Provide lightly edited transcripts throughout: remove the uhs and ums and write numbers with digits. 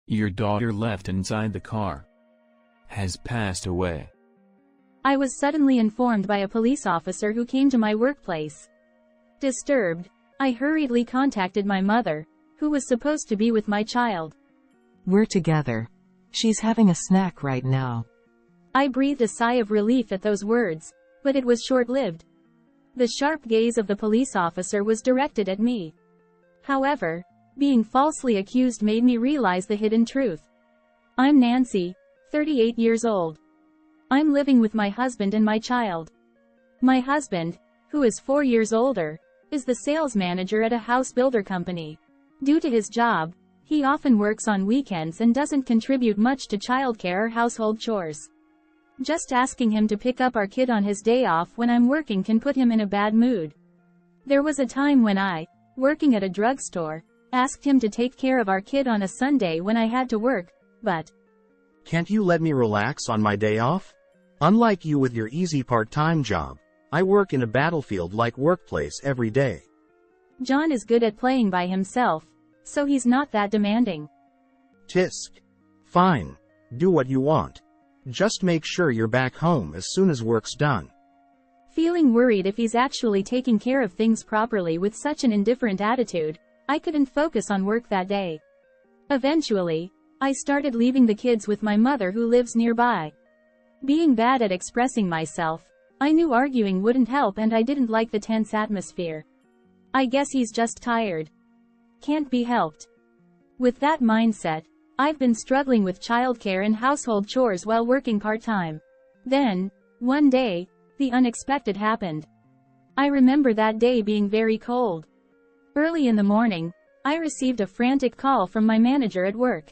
Your daughter left inside the car. Has passed away. I was suddenly informed by a police officer who came to my workplace. Disturbed, I hurriedly contacted my mother, who was supposed to be with my child. We're together. She's having a snack right now. I breathed a sigh of relief at those words, but it was short-lived. The sharp gaze of the police officer was directed at me. However, being falsely accused made me realize the hidden truth. I'm Nancy, 38 years old. I'm living with my husband and my child. My husband, who is 4 years older, is the sales manager at a house builder company. Due to his job, he often works on weekends and doesn't contribute much to childcare or household chores. Just asking him to pick up our kid on his day off when I'm working can put him in a bad mood. There was a time when I, working at a drugstore, asked him to take care of our kid on a Sunday when I had to work, but can't you let me relax on my day off? Unlike you with your easy part-time job, I work in a battlefield-like workplace every day. John is good at playing by himself, so he's not that demanding. Tisk. Fine. Do what you want. Just make sure you're back home as soon as work's done. Feeling worried if he's actually taking care of things properly with such an indifferent attitude, I couldn't focus on work that day. Eventually, I started leaving the kids with my mother who lives nearby. Being bad at expressing myself, I knew arguing wouldn't help and I didn't like the tense atmosphere. I guess he's just tired. Can't be helped. With that mindset, I've been struggling with childcare and household chores while working part-time. Then, one day, the unexpected happened. I remember that day being very cold. Early in the morning, I received a frantic call from my manager at work.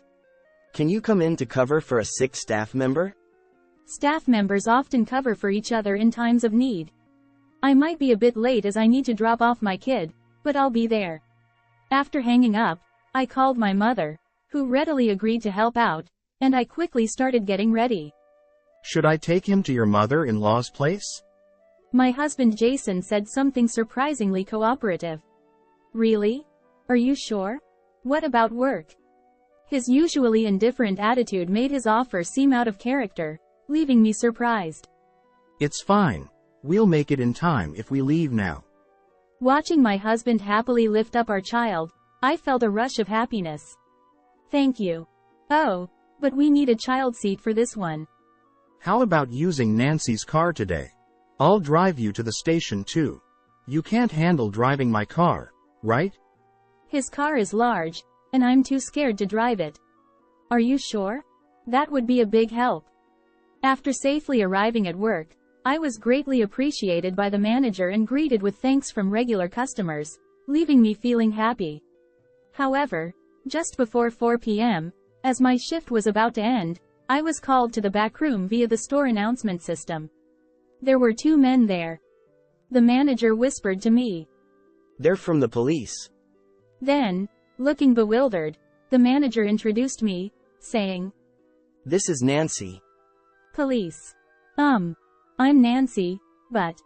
Can you come in to cover for a sick staff member? Staff members often cover for each other in times of need. I might be a bit late as I need to drop off my kid, but I'll be there. After hanging up, I called my mother, who readily agreed to help out, and I quickly started getting ready. Should I take him to your mother-in-law's place? My husband Jason said something surprisingly cooperative. Really? Are you sure? What about work? His usually indifferent attitude made his offer seem out of character, leaving me surprised. It's fine. We'll make it in time if we leave now. Watching my husband happily lift up our child, I felt a rush of happiness. Thank you. Oh, but we need a child seat for this one. How about using Nancy's car today? I'll drive you to the station too. You can't handle driving my car, right? His car is large, and I'm too scared to drive it. Are you sure? That would be a big help. After safely arriving at work, I was greatly appreciated by the manager and greeted with thanks from regular customers, leaving me feeling happy. However, just before 4 p.m., as my shift was about to end, I was called to the back room via the store announcement system. There were 2 men there. The manager whispered to me. They're from the police. Then, looking bewildered, the manager introduced me, saying, This is Nancy. Police. I'm Nancy, but...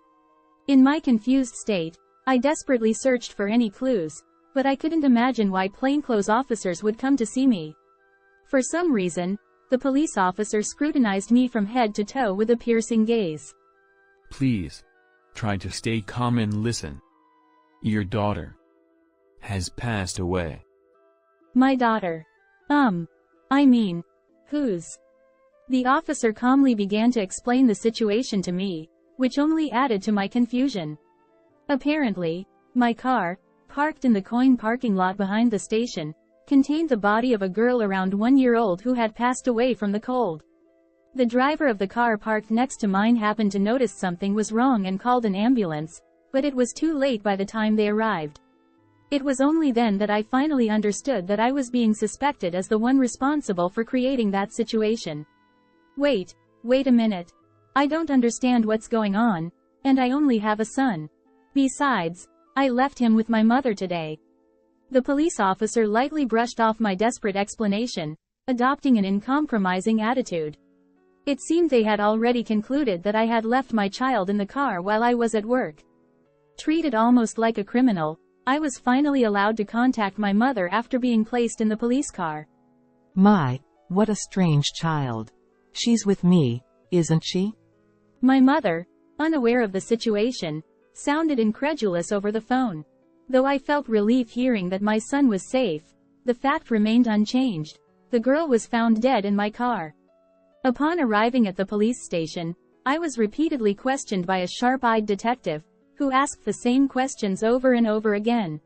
In my confused state, I desperately searched for any clues, but I couldn't imagine why plainclothes officers would come to see me. For some reason, the police officer scrutinized me from head to toe with a piercing gaze. Please. Try to stay calm and listen. Your daughter has passed away. My daughter. Whose? The officer calmly began to explain the situation to me, which only added to my confusion. Apparently, my car, parked in the coin parking lot behind the station, contained the body of a girl around 1 year old who had passed away from the cold. The driver of the car parked next to mine happened to notice something was wrong and called an ambulance, but it was too late by the time they arrived. It was only then that I finally understood that I was being suspected as the one responsible for creating that situation. Wait a minute. I don't understand what's going on, and I only have a son. Besides, I left him with my mother today. The police officer lightly brushed off my desperate explanation, adopting an uncompromising attitude. It seemed they had already concluded that I had left my child in the car while I was at work. Treated almost like a criminal, I was finally allowed to contact my mother after being placed in the police car. My, what a strange child. She's with me, isn't she? My mother, unaware of the situation, sounded incredulous over the phone. Though I felt relief hearing that my son was safe, the fact remained unchanged. The girl was found dead in my car. Upon arriving at the police station, I was repeatedly questioned by a sharp-eyed detective, who asked the same questions over and over again.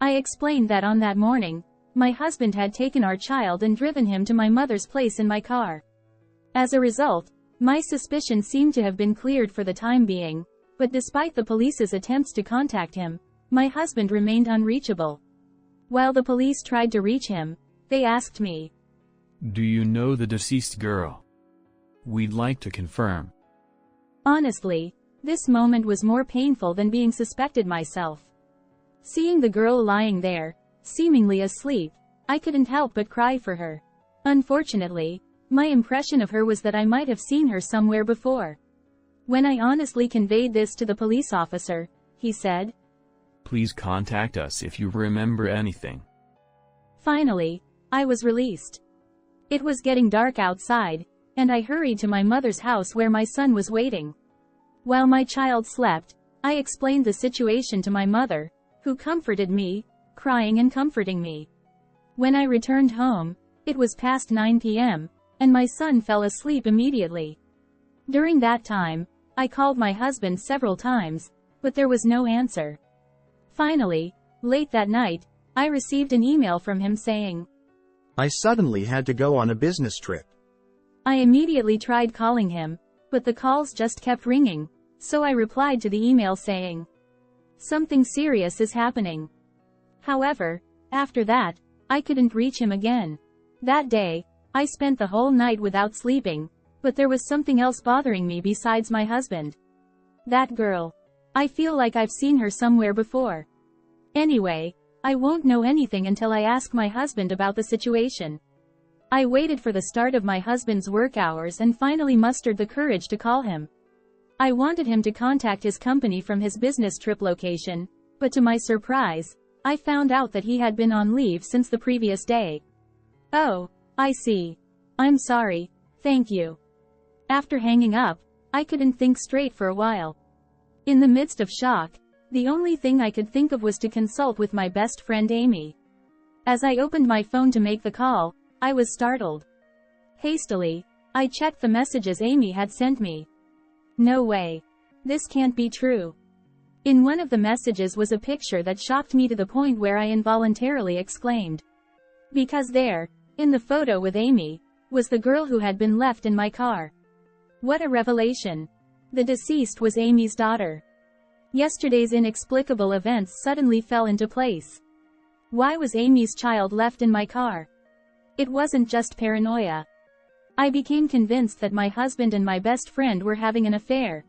I explained that on that morning, my husband had taken our child and driven him to my mother's place in my car. As a result, my suspicion seemed to have been cleared for the time being, but despite the police's attempts to contact him, my husband remained unreachable. While the police tried to reach him, they asked me, "Do you know the deceased girl? We'd like to confirm." Honestly, this moment was more painful than being suspected myself. Seeing the girl lying there, seemingly asleep, I couldn't help but cry for her. Unfortunately, my impression of her was that I might have seen her somewhere before. When I honestly conveyed this to the police officer, he said, "Please contact us if you remember anything." Finally, I was released. It was getting dark outside, and I hurried to my mother's house where my son was waiting. While my child slept, I explained the situation to my mother, who comforted me, crying and comforting me. When I returned home, it was past 9 p.m., and my son fell asleep immediately. During that time, I called my husband several times, but there was no answer. Finally, late that night, I received an email from him saying, I suddenly had to go on a business trip. I immediately tried calling him, but the calls just kept ringing, so I replied to the email saying, "Something serious is happening." However, after that, I couldn't reach him again. That day, I spent the whole night without sleeping, but there was something else bothering me besides my husband. That girl. I feel like I've seen her somewhere before. Anyway, I won't know anything until I ask my husband about the situation. I waited for the start of my husband's work hours and finally mustered the courage to call him. I wanted him to contact his company from his business trip location, but to my surprise, I found out that he had been on leave since the previous day. "Oh, I see. I'm sorry, thank you." After hanging up, I couldn't think straight for a while. In the midst of shock, the only thing I could think of was to consult with my best friend Amy. As I opened my phone to make the call, I was startled. Hastily, I checked the messages Amy had sent me. No way. This can't be true. In one of the messages was a picture that shocked me to the point where I involuntarily exclaimed. Because there, in the photo with Amy, was the girl who had been left in my car. What a revelation. The deceased was Amy's daughter. Yesterday's inexplicable events suddenly fell into place. Why was Amy's child left in my car? It wasn't just paranoia. I became convinced that my husband and my best friend were having an affair.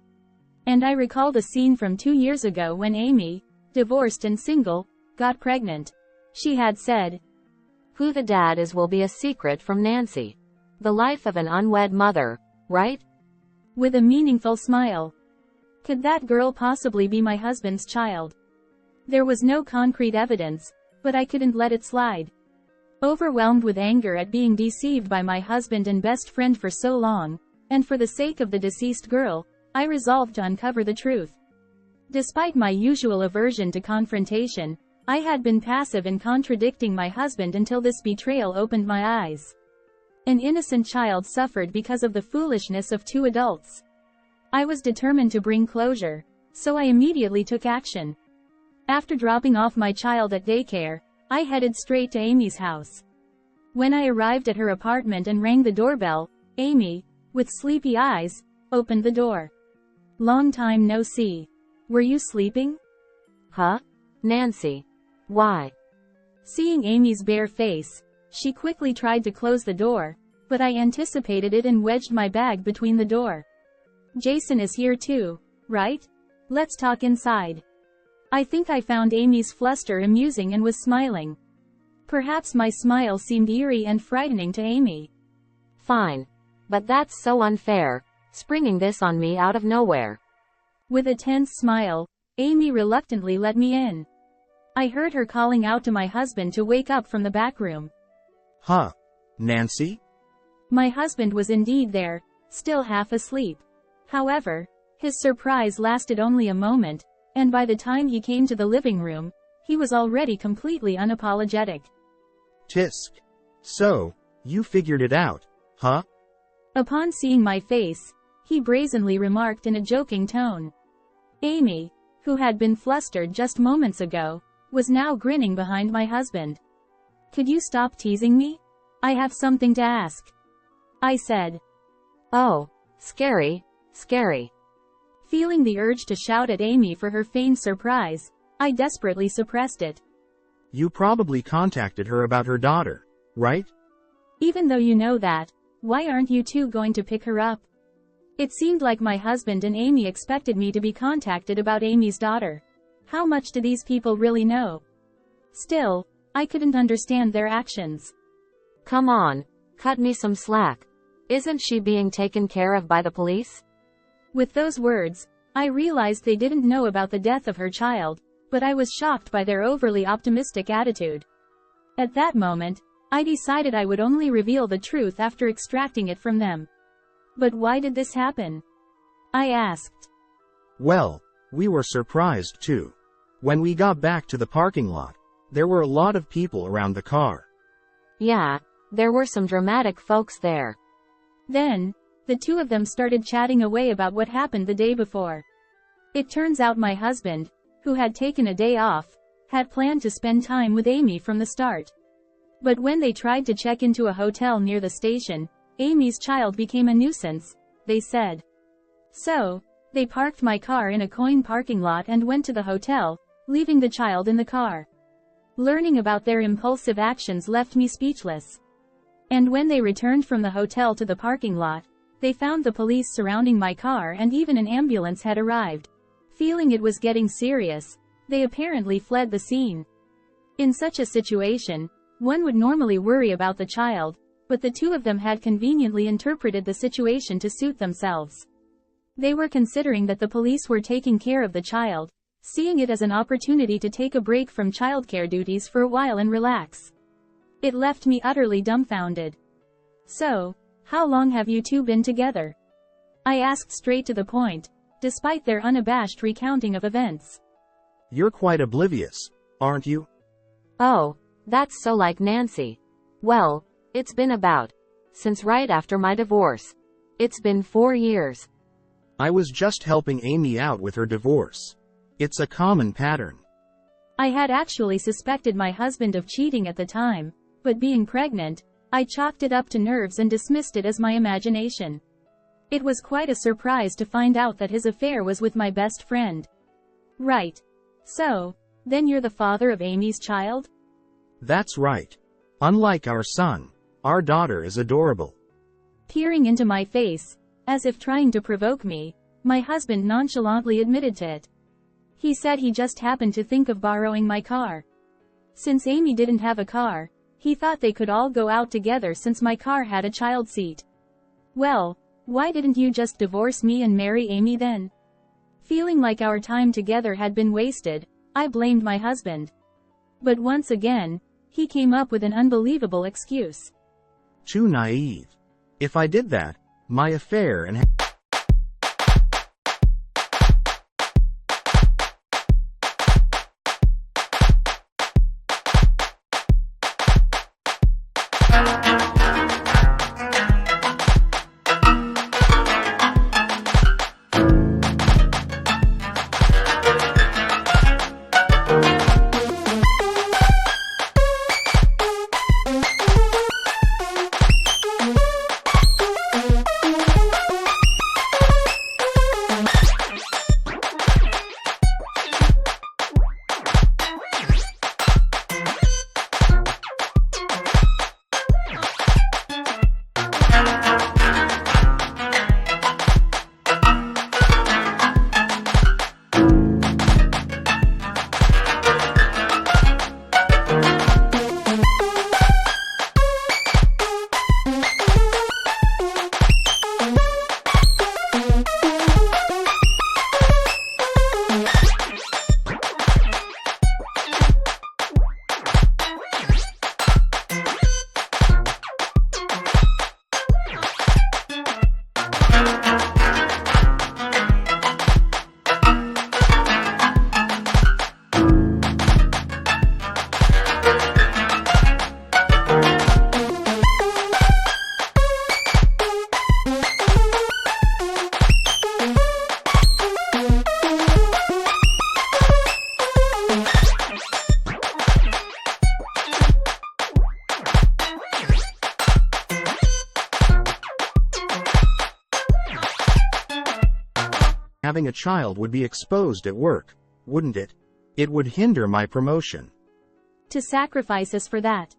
And I recalled a scene from 2 years ago when Amy, divorced and single, got pregnant. She had said, "Who the dad is will be a secret from Nancy. The life of an unwed mother, right?" With a meaningful smile. Could that girl possibly be my husband's child? There was no concrete evidence, but I couldn't let it slide. Overwhelmed with anger at being deceived by my husband and best friend for so long, and for the sake of the deceased girl, I resolved to uncover the truth. Despite my usual aversion to confrontation, I had been passive in contradicting my husband until this betrayal opened my eyes. An innocent child suffered because of the foolishness of 2 adults. I was determined to bring closure, so I immediately took action. After dropping off my child at daycare, I headed straight to Amy's house. When I arrived at her apartment and rang the doorbell, Amy, with sleepy eyes, opened the door. "Long time no see. Were you sleeping?" "Huh? Nancy. Why?" Seeing Amy's bare face, she quickly tried to close the door, but I anticipated it and wedged my bag between the door. "Jason is here too, right? Let's talk inside." I think I found Amy's fluster amusing and was smiling. Perhaps my smile seemed eerie and frightening to Amy. "Fine. But that's so unfair, springing this on me out of nowhere." With a tense smile, Amy reluctantly let me in. I heard her calling out to my husband to wake up from the back room. Huh. Nancy? My husband was indeed there, still half asleep. However, his surprise lasted only a moment, and by the time he came to the living room, he was already completely unapologetic. Tisk. So, you figured it out, huh? Upon seeing my face, he brazenly remarked in a joking tone. Amy, who had been flustered just moments ago, was now grinning behind my husband. Could you stop teasing me? I have something to ask. I said. Oh, scary, scary. Feeling the urge to shout at Amy for her feigned surprise, I desperately suppressed it. You probably contacted her about her daughter, right? Even though you know that, why aren't you two going to pick her up? It seemed like my husband and Amy expected me to be contacted about Amy's daughter. How much do these people really know? Still, I couldn't understand their actions. Come on, cut me some slack. Isn't she being taken care of by the police? With those words, I realized they didn't know about the death of her child, but I was shocked by their overly optimistic attitude. At that moment, I decided I would only reveal the truth after extracting it from them. But why did this happen? I asked. Well, we were surprised too. When we got back to the parking lot, there were a lot of people around the car. Yeah, there were some dramatic folks there. Then, the two of them started chatting away about what happened the day before. It turns out my husband, who had taken a day off, had planned to spend time with Amy from the start. But when they tried to check into a hotel near the station, Amy's child became a nuisance, they said. So, they parked my car in a coin parking lot and went to the hotel, leaving the child in the car. Learning about their impulsive actions left me speechless. And when they returned from the hotel to the parking lot, they found the police surrounding my car and even an ambulance had arrived. Feeling it was getting serious, they apparently fled the scene. In such a situation, one would normally worry about the child, but the two of them had conveniently interpreted the situation to suit themselves. They were considering that the police were taking care of the child, seeing it as an opportunity to take a break from childcare duties for a while and relax. It left me utterly dumbfounded. So, how long have you two been together? I asked straight to the point, despite their unabashed recounting of events. You're quite oblivious, aren't you? Oh, that's so like Nancy. Well, it's been since right after my divorce. It's been 4 years. I was just helping Amy out with her divorce. It's a common pattern. I had actually suspected my husband of cheating at the time, but being pregnant, I chalked it up to nerves and dismissed it as my imagination. It was quite a surprise to find out that his affair was with my best friend. Right. So, then you're the father of Amy's child? That's right. Unlike our son, our daughter is adorable. Peering into my face, as if trying to provoke me, my husband nonchalantly admitted to it. He said he just happened to think of borrowing my car. Since Amy didn't have a car, he thought they could all go out together since my car had a child seat. Well, why didn't you just divorce me and marry Amy then? Feeling like our time together had been wasted, I blamed my husband. But once again, he came up with an unbelievable excuse. Too naive. If I did that, my affair and having a child would be exposed at work, wouldn't it? It would hinder my promotion. To sacrifice us for that.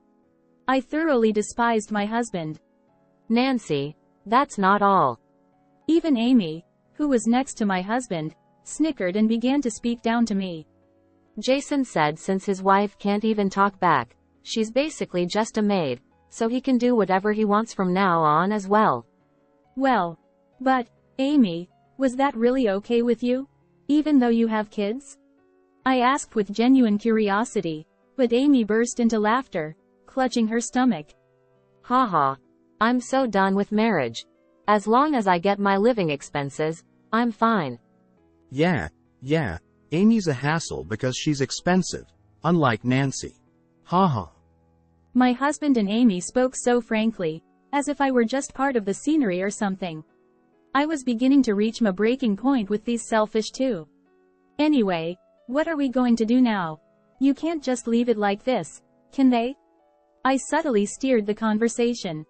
I thoroughly despised my husband. Nancy, that's not all. Even Amy, who was next to my husband, snickered and began to speak down to me. Jason said since his wife can't even talk back, she's basically just a maid, so he can do whatever he wants from now on as well. Well, but, Amy, was that really okay with you? Even though you have kids? I asked with genuine curiosity, but Amy burst into laughter, clutching her stomach. Haha. I'm so done with marriage. As long as I get my living expenses, I'm fine. Yeah, Amy's a hassle because she's expensive, unlike Nancy. Haha. My husband and Amy spoke so frankly, as if I were just part of the scenery or something. I was beginning to reach my breaking point with these selfish two. Anyway, what are we going to do now? You can't just leave it like this, can they? I subtly steered the conversation.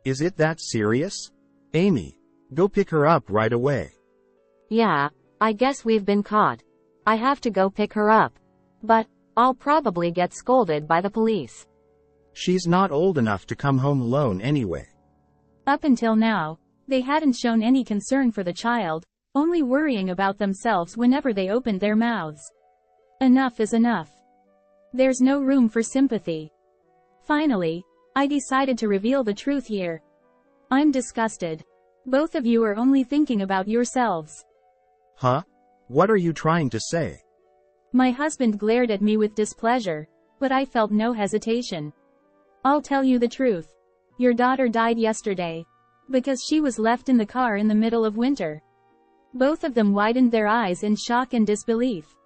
Is it that serious? Amy, go pick her up right away. Yeah, I guess we've been caught. I have to go pick her up. But, I'll probably get scolded by the police. She's not old enough to come home alone anyway. Up until now, they hadn't shown any concern for the child, only worrying about themselves whenever they opened their mouths. Enough is enough. There's no room for sympathy. Finally, I decided to reveal the truth here. I'm disgusted. Both of you are only thinking about yourselves. Huh? What are you trying to say? My husband glared at me with displeasure, but I felt no hesitation. I'll tell you the truth. Your daughter died yesterday. Because she was left in the car in the middle of winter. Both of them widened their eyes in shock and disbelief.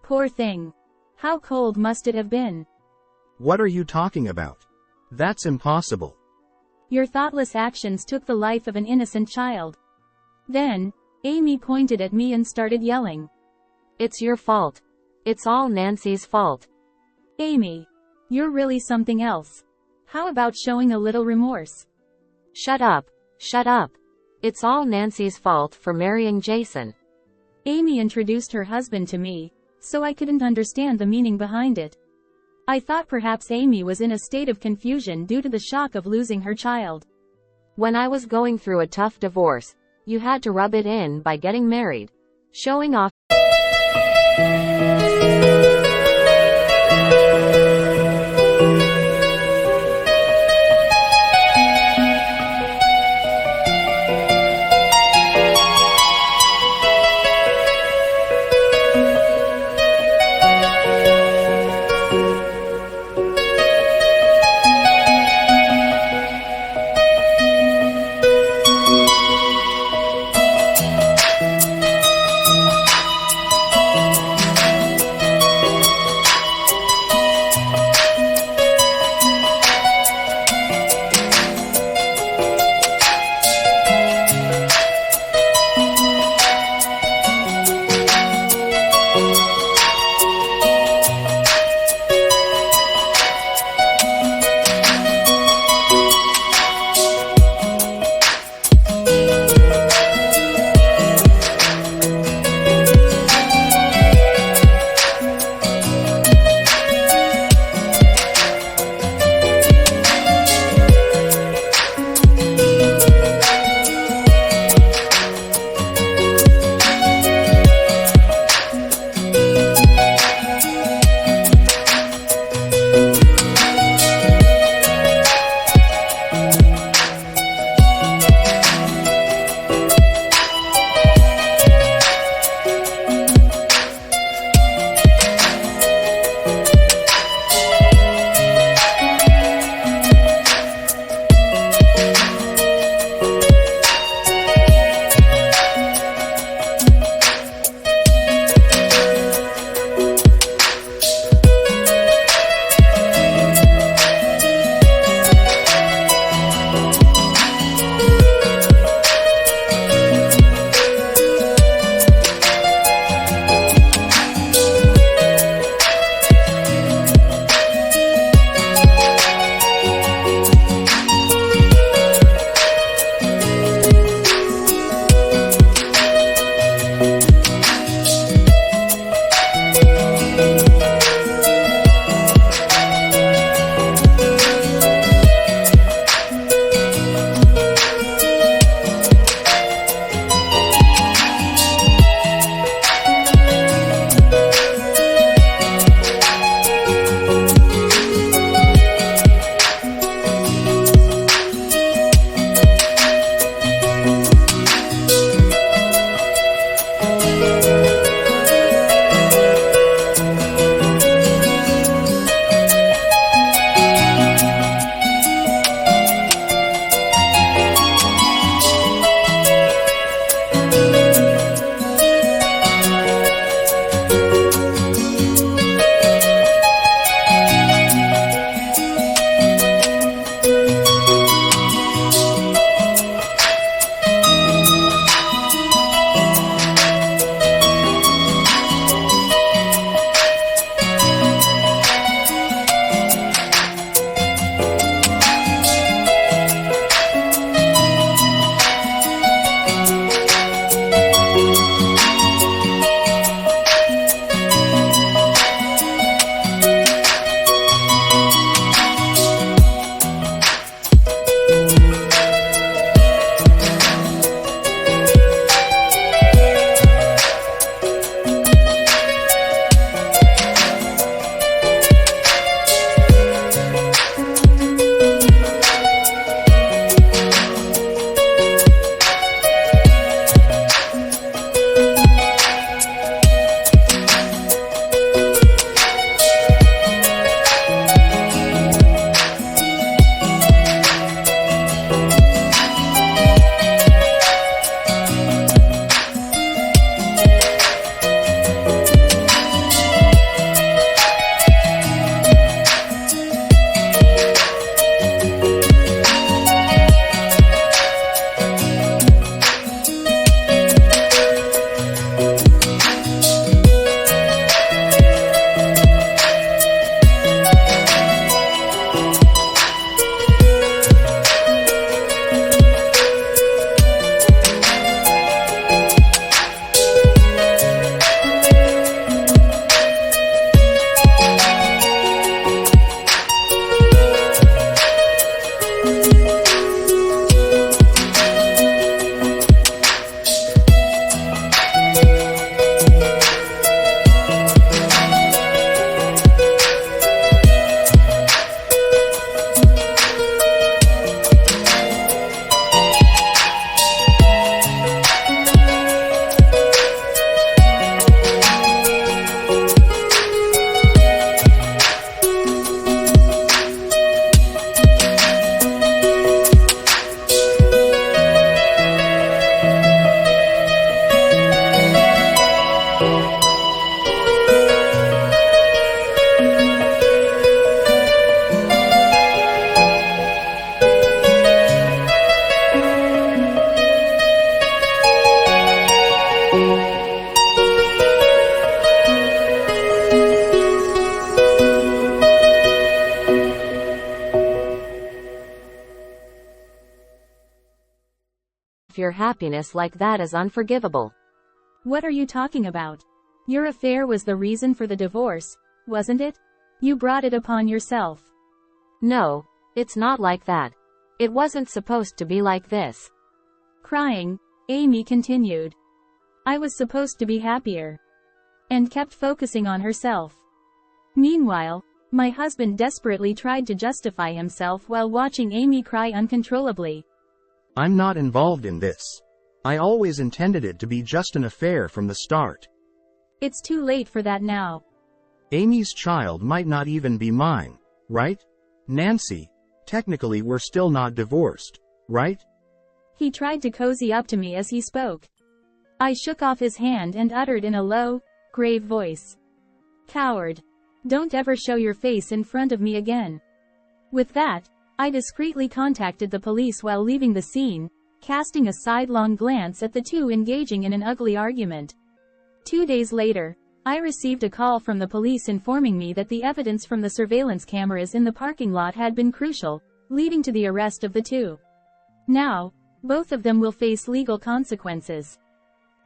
Poor thing. How cold must it have been? What are you talking about? That's impossible. Your thoughtless actions took the life of an innocent child. Then, Amy pointed at me and started yelling. It's your fault. It's all Nancy's fault. Amy, you're really something else. How about showing a little remorse? Shut up. Shut up. It's all Nancy's fault for marrying Jason. Amy introduced her husband to me, so I couldn't understand the meaning behind it. I thought perhaps Amy was in a state of confusion due to the shock of losing her child. When I was going through a tough divorce, you had to rub it in by getting married. Showing off. Your happiness like that is unforgivable. What are you talking about? Your affair was the reason for the divorce, wasn't it? You brought it upon yourself. No, it's not like that. It wasn't supposed to be like this. Crying, Amy continued. I was supposed to be happier. And kept focusing on herself. Meanwhile, my husband desperately tried to justify himself while watching Amy cry uncontrollably. I'm not involved in this. I always intended it to be just an affair from the start. It's too late for that now. Amy's child might not even be mine, right? Nancy, technically we're still not divorced, right? He tried to cozy up to me as he spoke. I shook off his hand and uttered in a low, grave voice. Coward. Don't ever show your face in front of me again. With that, I discreetly contacted the police while leaving the scene, casting a sidelong glance at the two engaging in an ugly argument. 2 days later, I received a call from the police informing me that the evidence from the surveillance cameras in the parking lot had been crucial, leading to the arrest of the two. Now, both of them will face legal consequences.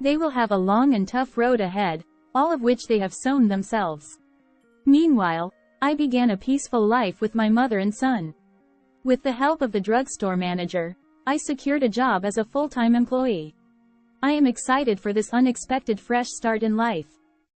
They will have a long and tough road ahead, all of which they have sown themselves. Meanwhile, I began a peaceful life with my mother and son. With the help of the drugstore manager, I secured a job as a full-time employee. I am excited for this unexpected fresh start in life.